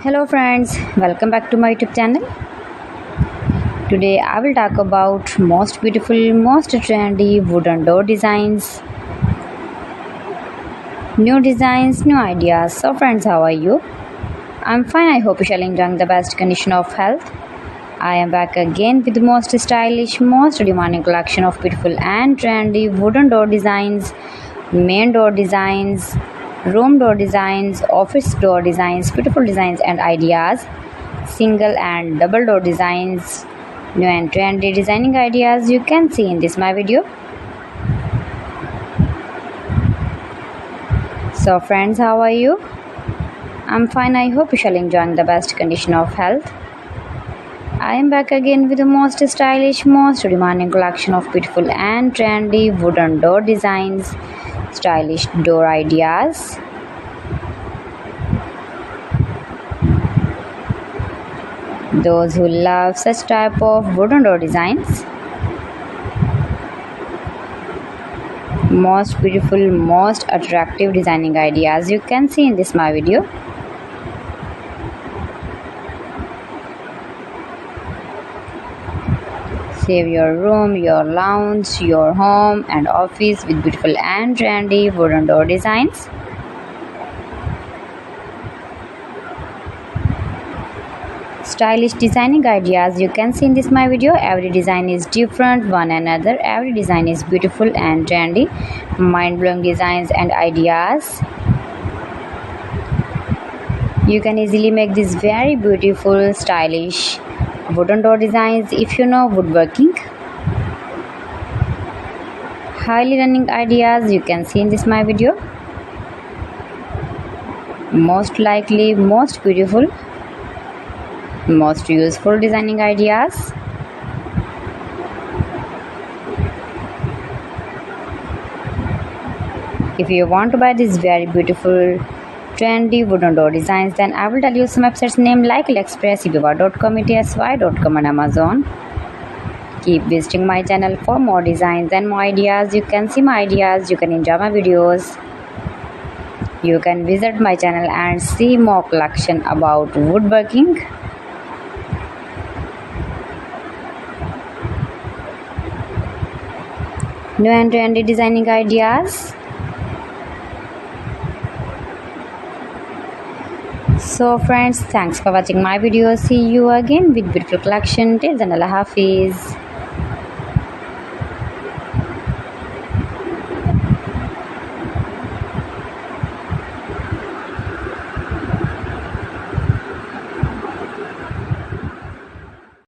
Hello friends, welcome back to my YouTube channel. Today I will talk about most beautiful, most trendy wooden door designs. New designs, new ideas. So friends, how are you? I'm fine. I hope you shall enjoy the best condition of health. I am back again with the most stylish, most demanding collection of beautiful and trendy wooden door designs, main door designs, room door designs, office door designs, beautiful designs and ideas, single and double door designs, new and trendy designing ideas you can see in this my video. So friends, how are you? I'm fine. I hope you shall enjoy the best condition of health. I am back again with the most stylish, most demanding collection of beautiful and trendy wooden door designs, stylish door ideas. Those who love such type of wooden door designs, most beautiful, most attractive designing ideas you can see in this my video. Save your room, your lounge, your home and office with beautiful and trendy wooden door designs. Stylish designing ideas you can see in this my video. Every design is different one another. Every design is beautiful and trendy, mind-blowing designs and ideas. You can easily make these very beautiful, stylish wooden door designs if you know woodworking. Highly running ideas you can see in this my video. Most likely, most beautiful, most useful designing ideas. If you want to buy these very beautiful trendy wooden door designs, then I will tell you some websites name like AliExpress, eBay.com, etsy.com and Amazon. Keep visiting my channel for more designs and more ideas. You can see my ideas, you can enjoy my videos. You can visit my channel and see more collection about woodworking. New and trendy designing ideas. So friends, thanks for watching my video. See you again with beautiful collection. Till then, Allah Hafiz.